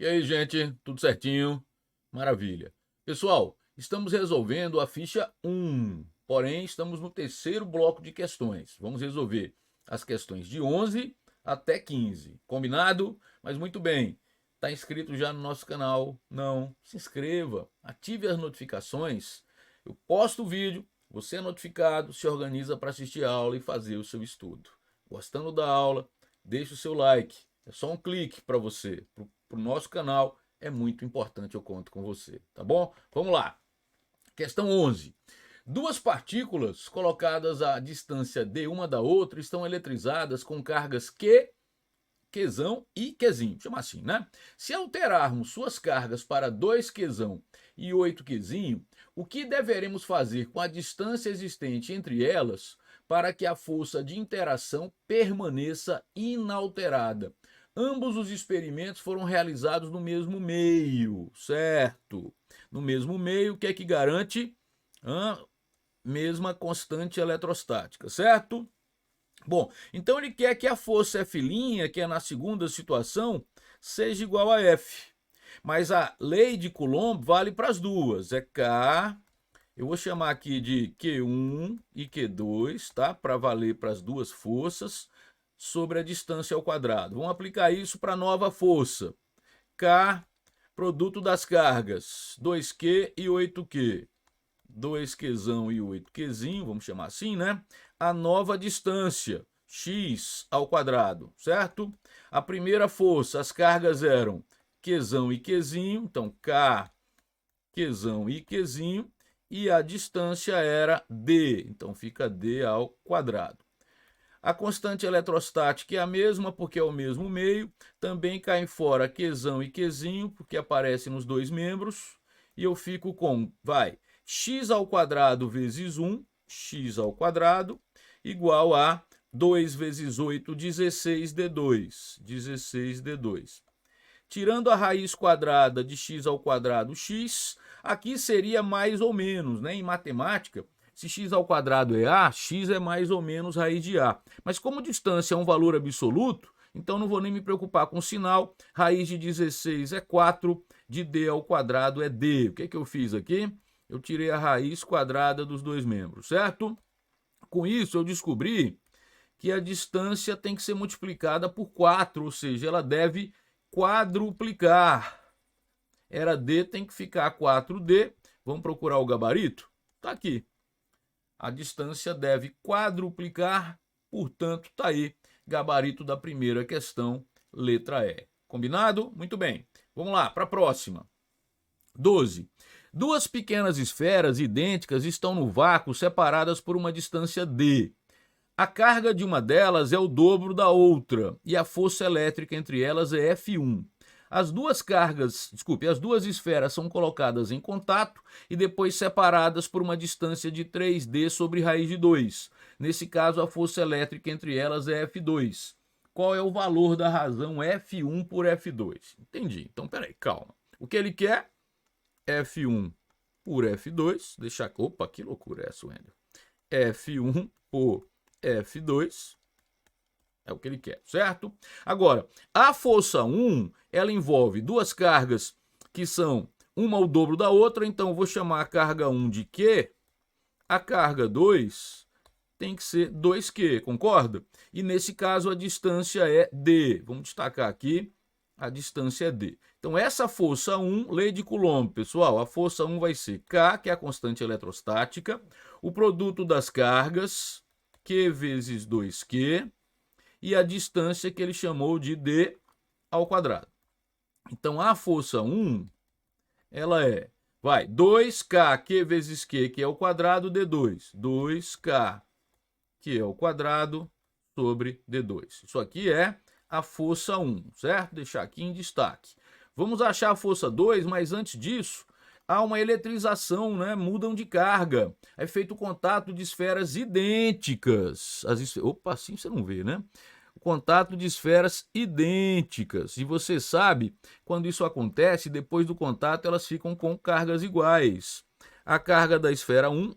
E aí, gente, tudo certinho? Maravilha. Pessoal, estamos resolvendo a ficha 1, porém estamos no terceiro bloco de questões. Vamos resolver as questões de 11 até 15. Combinado? Mas muito bem. Está inscrito já no nosso canal? Não? Se inscreva, ative as notificações. Eu posto o vídeo, você é notificado, se organiza para assistir a aula e fazer o seu estudo. Gostando da aula, deixe o seu like. É só um clique para você, para o nosso canal. É muito importante, eu conto com você, tá bom? Vamos lá. Questão 11. Duas partículas colocadas à distância d uma da outra estão eletrizadas com cargas Q, Qzão e Qzinho, chama assim, né? Se alterarmos suas cargas para 2Qzão e 8Qzinho, o que deveremos fazer com a distância existente entre elas para que a força de interação permaneça inalterada? Ambos os experimentos foram realizados no mesmo meio, certo? No mesmo meio, o que é que garante? Mesma constante eletrostática, certo? Bom, então ele quer que a força F', que é na segunda situação, seja igual a F. Mas a lei de Coulomb vale para as duas. É K, eu vou chamar aqui de Q1 e Q2, tá? Para valer para as duas forças, sobre a distância ao quadrado. Vamos aplicar isso para a nova força. K, produto das cargas, 2Q e 8Q. 2Qzão e 8Qzinho, vamos chamar assim, né? A nova distância, x ao quadrado, certo? A primeira força, as cargas eram Qzão e Qzinho, então K, Qzão e Qzinho, e a distância era d, então fica d ao quadrado. A constante eletrostática é a mesma, porque é o mesmo meio, também caem fora Qzão e Qzinho, porque aparece nos dois membros, e eu fico com, x ao quadrado vezes 1, x ao quadrado, igual a 2 vezes 8, 16d2, 16d2. Tirando a raiz quadrada de x ao quadrado x, aqui seria mais ou menos, né? Em matemática, se x ao quadrado é a, x é mais ou menos raiz de a. Mas como distância é um valor absoluto, então não vou nem me preocupar com o sinal. Raiz de 16 é 4, de d ao quadrado é d. O que eu fiz aqui? Eu tirei a raiz quadrada dos dois membros, certo? Com isso, eu descobri que a distância tem que ser multiplicada por 4, ou seja, ela deve quadruplicar. Era d, tem que ficar 4d. Vamos procurar o gabarito? Está aqui. A distância deve quadruplicar, portanto, está aí. Gabarito da primeira questão, letra E. Combinado? Muito bem. Vamos lá, para a próxima. 12. Duas pequenas esferas idênticas estão no vácuo separadas por uma distância d. A carga de uma delas é o dobro da outra e a força elétrica entre elas é F1. As duas esferas são colocadas em contato e depois separadas por uma distância de 3d sobre raiz de 2. Nesse caso, a força elétrica entre elas é F2. Qual é o valor da razão F1 por F2? Entendi. Então, peraí, calma. O que ele quer? F1 por F2. Opa, que loucura é essa, Wendel? F1 por F2 é o que ele quer, certo? Agora, a força 1, ela envolve duas cargas que são uma o dobro da outra, então eu vou chamar a carga 1 de Q, a carga 2 tem que ser 2Q, concorda? E nesse caso a distância é D. Vamos destacar aqui, a distância é D. Então essa força 1, lei de Coulomb, pessoal, a força 1 vai ser K, que é a constante eletrostática, o produto das cargas, Q vezes 2Q, e a distância que ele chamou de d ao quadrado. Então, a força 1, ela é, 2K, Q vezes Q, que é o quadrado, D2. 2K, que é o quadrado, sobre D2. Isso aqui é a força 1, certo? Deixar aqui em destaque. Vamos achar a força 2, mas antes disso, há uma eletrização, né? Mudam de carga. É feito o contato de esferas idênticas. Opa, assim você não vê, né? O contato de esferas idênticas. E você sabe, quando isso acontece, depois do contato, elas ficam com cargas iguais. A carga da esfera 1',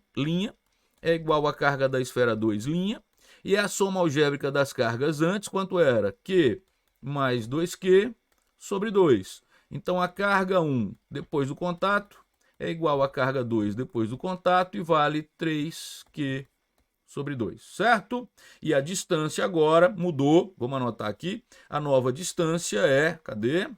é igual à carga da esfera 2', e a soma algébrica das cargas antes, quanto era? Q mais 2Q sobre 2. Então a carga 1 depois do contato é igual a carga 2 depois do contato e vale 3Q sobre 2, certo? E a distância agora mudou, vamos anotar aqui, a nova distância é, cadê?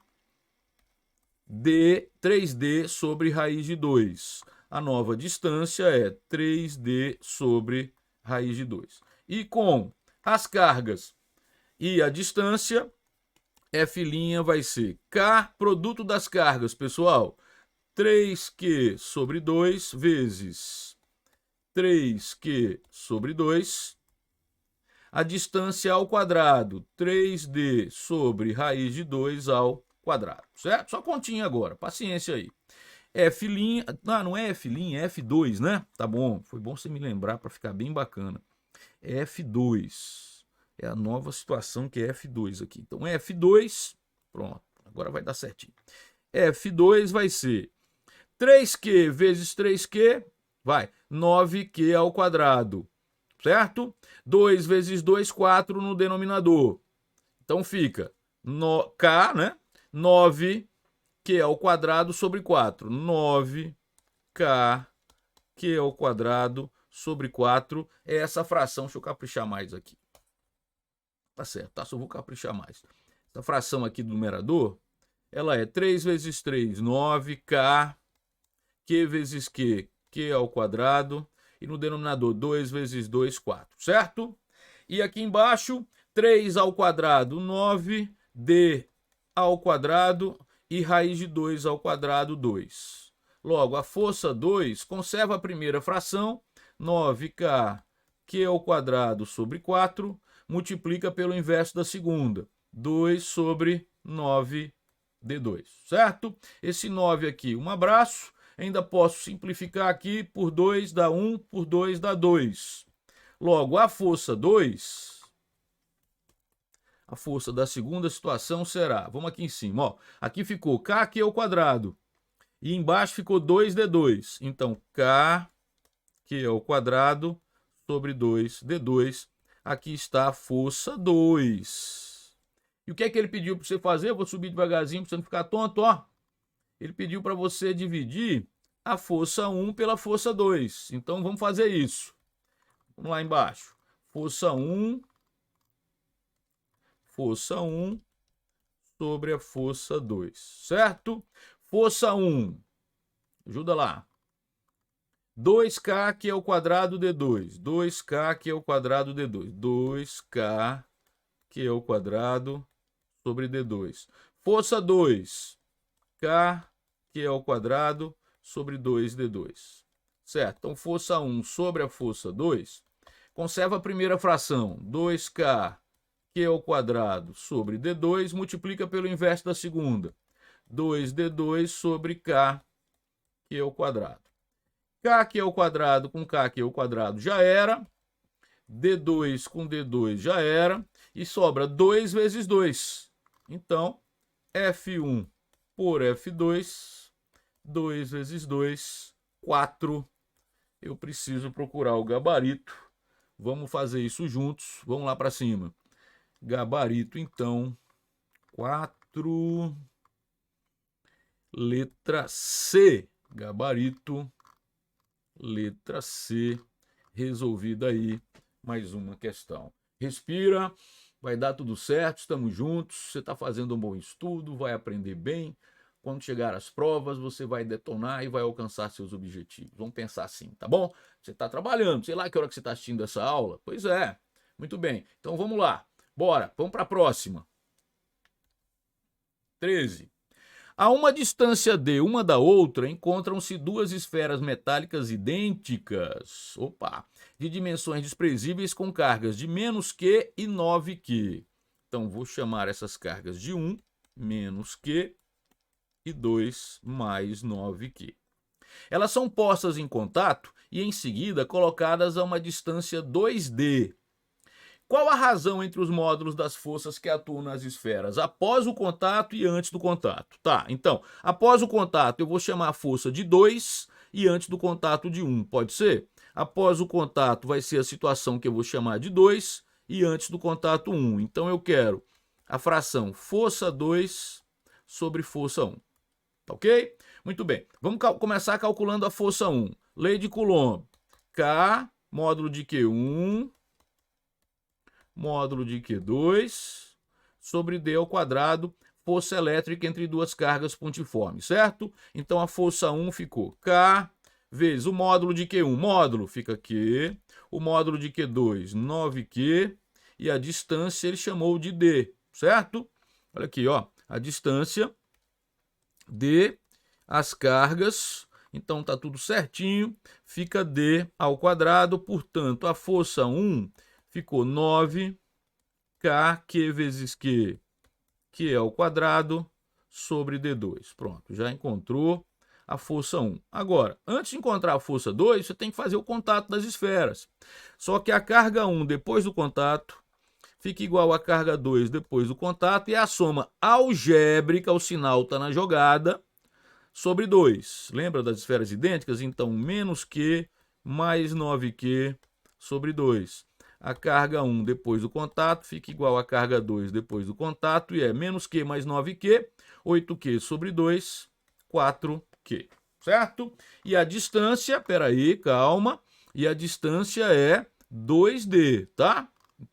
3D sobre raiz de 2. A nova distância é 3D sobre raiz de 2. E com as cargas e a distância, F' vai ser K, produto das cargas, pessoal, 3Q sobre 2 vezes 3Q sobre 2, a distância ao quadrado, 3D sobre raiz de 2 ao quadrado, certo? Só continha agora, paciência aí. F', não é F', é F2, né? Tá bom, foi bom você me lembrar para ficar bem bacana. F2, é a nova situação que é F2 aqui. Então F2, pronto, agora vai dar certinho. F2 vai ser 3Q vezes 3Q, vai, 9Q ao quadrado, certo? 2 vezes 2, 4 no denominador. Então fica K, né? 9Q ao quadrado sobre 4. 9K Q ao quadrado sobre 4 é essa fração. Deixa eu caprichar mais aqui. Tá certo, tá? Só vou caprichar mais. Essa fração aqui do numerador, ela é 3 vezes 3, 9K, Q vezes Q, Q ao quadrado, e no denominador 2 vezes 2, 4, certo? E aqui embaixo, 3 ao quadrado, 9D ao quadrado e raiz de 2 ao quadrado, 2. Logo, a força 2 conserva a primeira fração, 9K, Q ao quadrado sobre 4, multiplica pelo inverso da segunda, 2 sobre 9D2, certo? Esse 9 aqui, um abraço. Ainda posso simplificar aqui, por 2 dá 1, por 2 dá 2. Logo, a força 2, a força da segunda situação será, vamos aqui em cima, ó, aqui ficou K ao quadrado, e embaixo ficou 2D2. Então, K ao quadrado sobre 2D2, aqui está a força 2. E o que é que ele pediu para você fazer? Eu vou subir devagarzinho para você não ficar tonto, ó. Ele pediu para você dividir a força 1 pela força 2. Então, vamos fazer isso. Vamos lá embaixo. Força 1 sobre a força 2, certo? Força 1, ajuda lá. 2K ao quadrado D2. 2K ao quadrado D2. 2K ao quadrado sobre D2. Força 2. K ao quadrado sobre 2D2. Certo? Então, força 1 sobre a força 2 conserva a primeira fração. 2K ao quadrado sobre D2 multiplica pelo inverso da segunda. 2D2 sobre K ao quadrado. K ao quadrado com K ao quadrado já era. D2 com D2 já era. E sobra 2 vezes 2. Então, F1 por F2, 2 vezes 2, 4. Eu preciso procurar o gabarito. Vamos fazer isso juntos. Vamos lá para cima. Gabarito, então, 4. Letra C. Gabarito, letra C. Resolvida aí mais uma questão. Respira. Vai dar tudo certo, estamos juntos, você está fazendo um bom estudo, vai aprender bem. Quando chegar às provas, você vai detonar e vai alcançar seus objetivos. Vamos pensar assim, tá bom? Você está trabalhando, sei lá que hora que você está assistindo essa aula. Pois é, muito bem. Então vamos lá, bora, vamos para a próxima. 13. A uma distância D uma da outra, encontram-se duas esferas metálicas idênticas, de dimensões desprezíveis com cargas de -Q e 9Q. Então, vou chamar essas cargas de 1, -Q, e 2, mais 9Q. Elas são postas em contato e, em seguida, colocadas a uma distância 2D. Qual a razão entre os módulos das forças que atuam nas esferas após o contato e antes do contato? Tá, então, após o contato eu vou chamar a força de 2 e antes do contato de 1, pode ser? Após o contato vai ser a situação que eu vou chamar de 2 e antes do contato 1. Então eu quero a fração força 2 sobre força 1. Tá ok? Muito bem. Vamos começar calculando a força 1. Lei de Coulomb. K, módulo de Q1, módulo de Q2, sobre D ao quadrado, força elétrica entre duas cargas pontiformes, certo? Então a força 1 ficou K vezes o módulo de Q1. Módulo fica Q, o módulo de Q2, 9Q, e a distância ele chamou de D, certo? Olha aqui, ó, a distância D, as cargas, então tá tudo certinho, fica D ao quadrado, portanto a força 1 ficou 9K Q vezes Q, que é ao quadrado, sobre D2. Pronto, já encontrou a força 1. Agora, antes de encontrar a força 2, você tem que fazer o contato das esferas. Só que a carga 1 depois do contato fica igual a carga 2 depois do contato, e a soma algébrica, o sinal está na jogada, sobre 2. Lembra das esferas idênticas? Então, menos Q mais 9Q sobre 2. A carga 1 depois do contato fica igual a carga 2 depois do contato, e é menos Q mais 9Q, 8Q sobre 2, 4Q, certo? E a distância, peraí, calma, e a distância é 2D, tá?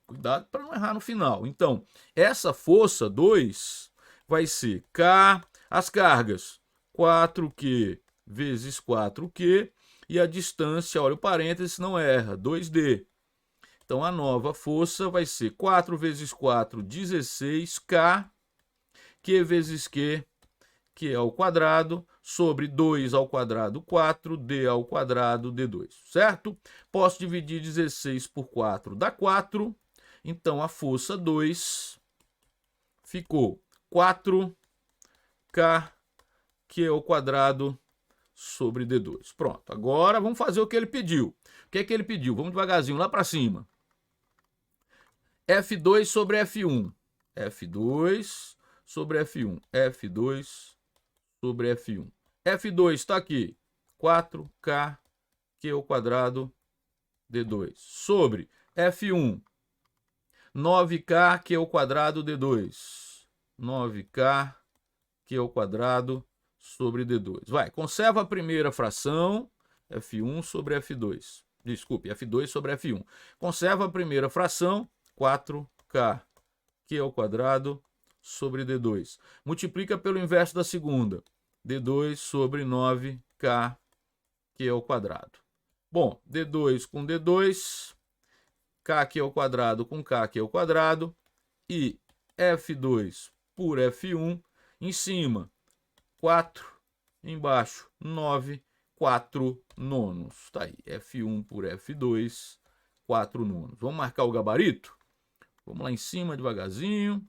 Cuidado para não errar no final. Então, essa força 2 vai ser K, as cargas, 4Q vezes 4Q, e a distância, olha o parênteses, não erra, 2D. Então, a nova força vai ser 4 vezes 4, 16K, Q vezes Q, que é ao quadrado, sobre 2 ao quadrado, 4, D ao quadrado, D2, certo? Posso dividir 16 por 4, dá 4. Então, a força 2 ficou 4K, Q ao quadrado, sobre D2. Pronto, agora vamos fazer o que ele pediu. O que é que ele pediu? Vamos devagarzinho lá para cima. F2 sobre F1. F2 sobre F1. F2 sobre F1. F2 está aqui. 4K, Q ao quadrado, D2. Sobre F1. 9K, Q ao quadrado, D2. 9K, Q ao quadrado, sobre D2. Vai, conserva a primeira fração, F1 sobre F2. Desculpe, F2 sobre F1. Conserva a primeira fração, 4K, Q ao quadrado, sobre D2. Multiplica pelo inverso da segunda, D2 sobre 9K, Q ao quadrado. Bom, D2 com D2, K ao quadrado com K ao quadrado, e F2 por F1, em cima, 4, embaixo, 9, 4 nonos. Tá aí, F1 por F2, 4 nonos. Vamos marcar o gabarito? Vamos lá em cima devagarzinho.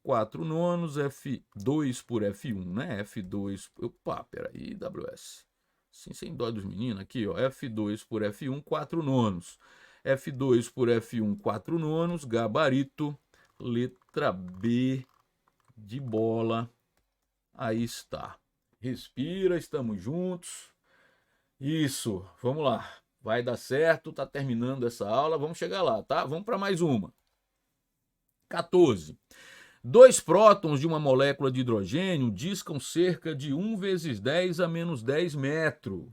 4 nonos, F2 por F1, né? F2, opa, peraí, WS. Assim, sem dó dos meninos, aqui, ó, F2 por F1, 4 nonos. F2 por F1, 4 nonos, gabarito, letra B de bola. Aí está. Respira, estamos juntos. Isso, vamos lá. Vai dar certo, tá terminando essa aula, vamos chegar lá, tá? Vamos para mais uma. 14. 2 prótons de uma molécula de hidrogênio discam cerca de 1 vezes 10 a menos 10 metros.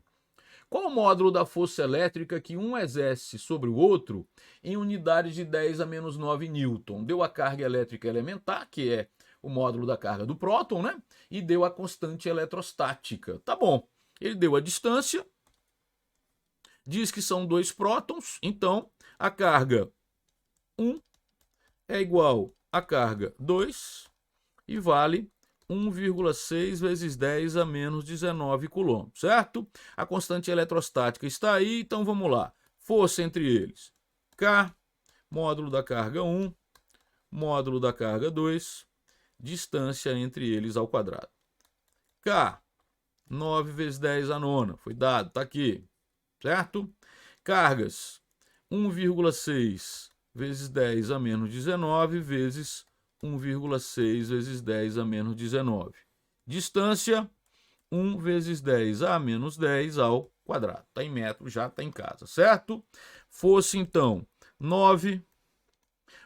Qual o módulo da força elétrica que um exerce sobre o outro em unidades de 10 a menos 9 newton? Deu a carga elétrica elementar, que é o módulo da carga do próton, né? E deu a constante eletrostática. Tá bom. Ele deu a distância, diz que são 2 prótons, então a carga 1 é igual a carga 2 e vale 1,6 vezes 10 a menos 19 coulomb, certo? A constante eletrostática está aí, então vamos lá. Força entre eles. K, módulo da carga 1, módulo da carga 2, distância entre eles ao quadrado. K, 9 vezes 10 a nona, foi dado, está aqui, certo? Cargas, 1,6 vezes 10 a menos 19 vezes 1,6 vezes 10 a menos 19. Distância, 1 vezes 10 a menos 10 ao quadrado. Está em metro, já está em casa, certo? Fosse, então, 9,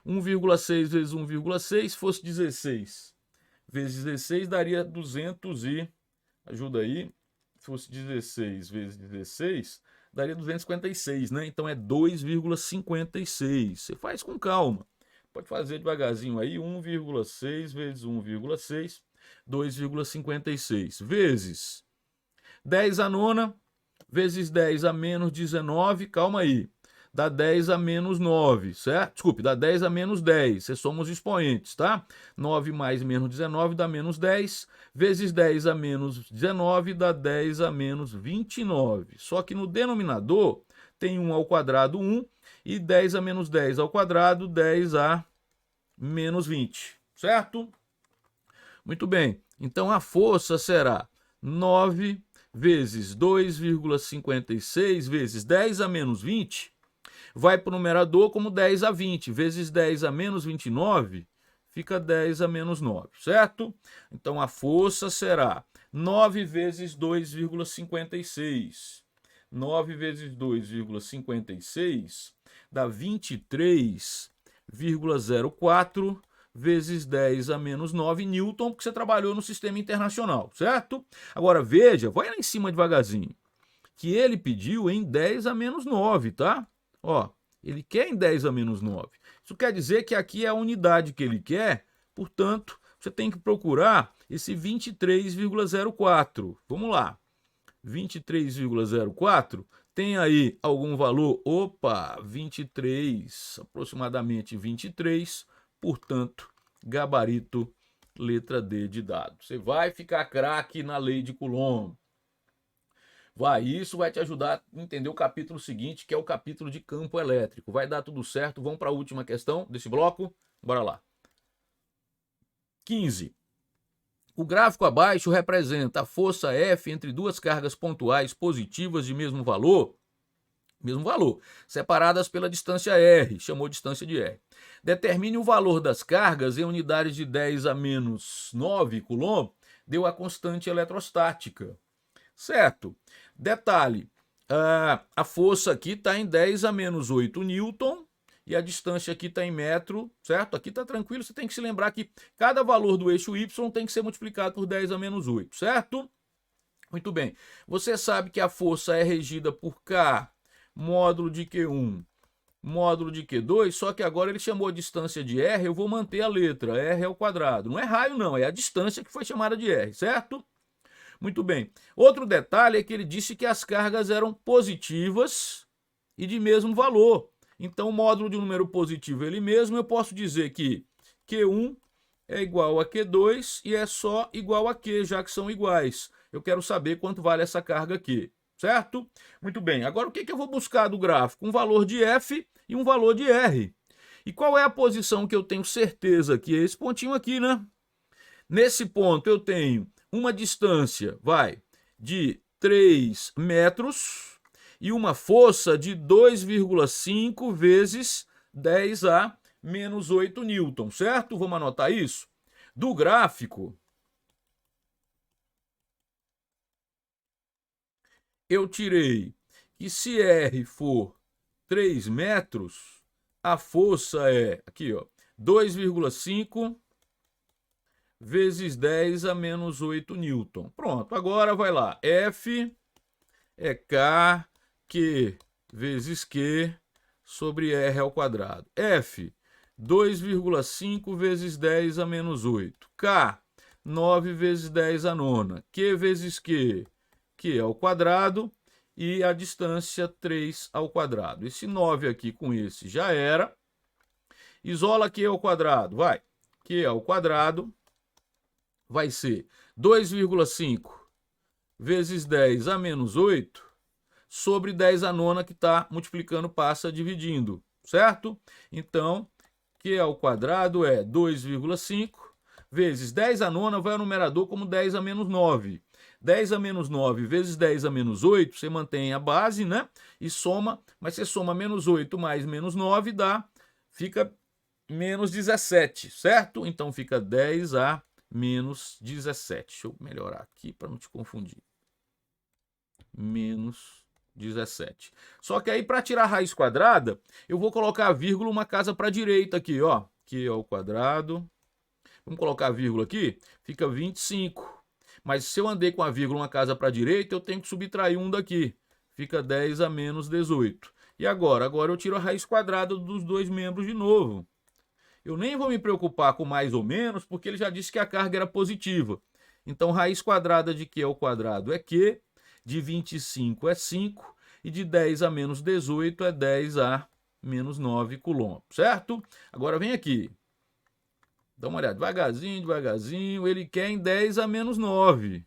1,6 vezes 1,6, fosse 16 vezes 16, daria 200 e... Ajuda aí. Se fosse 16 vezes 16, daria 256, né? Então é 2,56. Você faz com calma. Pode fazer devagarzinho aí. 1,6 vezes 1,6, 2,56. Vezes 10 a nona, vezes 10 a menos 19. Calma aí. Dá 10 a menos 9, certo? Desculpe, dá 10 a menos 10. Vocês somos expoentes, tá? 9 mais menos 19 dá menos 10. Vezes 10 a menos 19 dá 10 a menos 29. Só que no denominador tem 1 ao quadrado 1 e 10 a menos 10 ao quadrado 10 a menos 20, certo? Muito bem. Então a força será 9 vezes 2,56 vezes 10 a menos 20, vai para o numerador como 10 a 20, vezes 10 a menos 29, fica 10 a menos 9, certo? Então a força será 9 vezes 2,56. 9 vezes 2,56 dá 23,04 vezes 10 a menos 9 newton, porque você trabalhou no sistema internacional, certo? Agora veja, vai lá em cima devagarzinho, que ele pediu em 10 a menos 9, tá? Ó, ele quer em 10 a menos 9. Isso quer dizer que aqui é a unidade que ele quer, portanto, você tem que procurar esse 23,04. Vamos lá. 23,04 tem aí algum valor? Opa, 23, aproximadamente 23, portanto, gabarito letra D de dado. Você vai ficar craque na lei de Coulomb. Isso vai te ajudar a entender o capítulo seguinte, que é o capítulo de campo elétrico. Vai dar tudo certo. Vamos para a última questão desse bloco? Bora lá. 15. O gráfico abaixo representa a força F entre duas cargas pontuais positivas de mesmo valor, separadas pela distância R, chamou distância de R. Determine o valor das cargas em unidades de 10 a menos 9 Coulomb, deu a constante eletrostática. Certo? Detalhe, a força aqui está em 10 a menos 8 newton e a distância aqui está em metro, certo? Aqui está tranquilo, você tem que se lembrar que cada valor do eixo Y tem que ser multiplicado por 10 a menos 8, certo? Muito bem. Você sabe que a força é regida por K, módulo de Q1, módulo de Q2, só que agora ele chamou a distância de R, eu vou manter a letra, R ao quadrado. Não é raio não, é a distância que foi chamada de R, certo? Muito bem. Outro detalhe é que ele disse que as cargas eram positivas e de mesmo valor. Então, o módulo de um número positivo ele mesmo, eu posso dizer que Q1 é igual a Q2 e é só igual a Q, já que são iguais. Eu quero saber quanto vale essa carga aqui, certo? Muito bem. Agora, o que eu vou buscar do gráfico? Um valor de F e um valor de R. E qual é a posição que eu tenho certeza que é esse pontinho aqui, né? Nesse ponto, eu tenho uma distância, de 3 metros e uma força de 2,5 vezes 10 a menos 8 newton, certo? Vamos anotar isso? Do gráfico, eu tirei que se R for 3 metros, a força é, aqui ó, 2,5 vezes 10 a menos 8 newton. Pronto, agora vai lá. F é K, Q vezes Q sobre R ao quadrado. F, 2,5 vezes 10 a menos 8. K, 9 vezes 10 a nona. Q vezes Q, Q ao quadrado. E a distância 3 ao quadrado. Esse 9 aqui com esse já era. Isola Q ao quadrado, vai. Q ao quadrado vai ser 2,5 vezes 10 a menos 8 sobre 10 a nona que está multiplicando, passa dividindo, certo? Então, Q ao quadrado é 2,5 vezes 10 a nona vai ao numerador como 10 a menos 9. 10 a menos 9 vezes 10 a menos 8, você mantém a base, né? E soma, mas você soma menos 8 mais menos 9 fica menos 17, certo? Então fica 10 a menos 17. Deixa eu melhorar aqui para não te confundir. Menos 17. Só que aí, para tirar a raiz quadrada, eu vou colocar a vírgula uma casa para a direita aqui, ó. Q ao quadrado. Vamos colocar a vírgula aqui? Fica 25. Mas se eu andei com a vírgula uma casa para a direita, eu tenho que subtrair 1 daqui. Fica 10 a menos 18. E agora? Agora eu tiro a raiz quadrada dos dois membros de novo. Eu nem vou me preocupar com mais ou menos, porque ele já disse que a carga era positiva. Então, raiz quadrada de Q ao quadrado é Q, de 25 é 5, e de 10 a menos 18 é 10 a menos 9 coulomb, certo? Agora vem aqui. Dá uma olhada, devagarzinho, devagarzinho, ele quer em 10 a menos 9.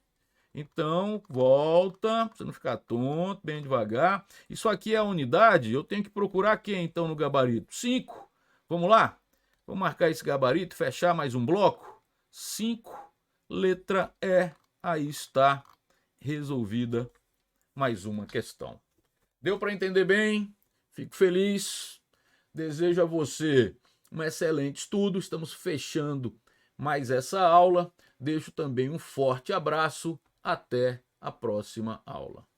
Então, volta, para você não ficar tonto, bem devagar. Isso aqui é a unidade, eu tenho que procurar quem então no gabarito? 5. Vamos lá? Vou marcar esse gabarito, fechar mais um bloco. 5, letra E. Aí está resolvida mais uma questão. Deu para entender bem? Fico feliz. Desejo a você um excelente estudo. Estamos fechando mais essa aula. Deixo também um forte abraço. Até a próxima aula.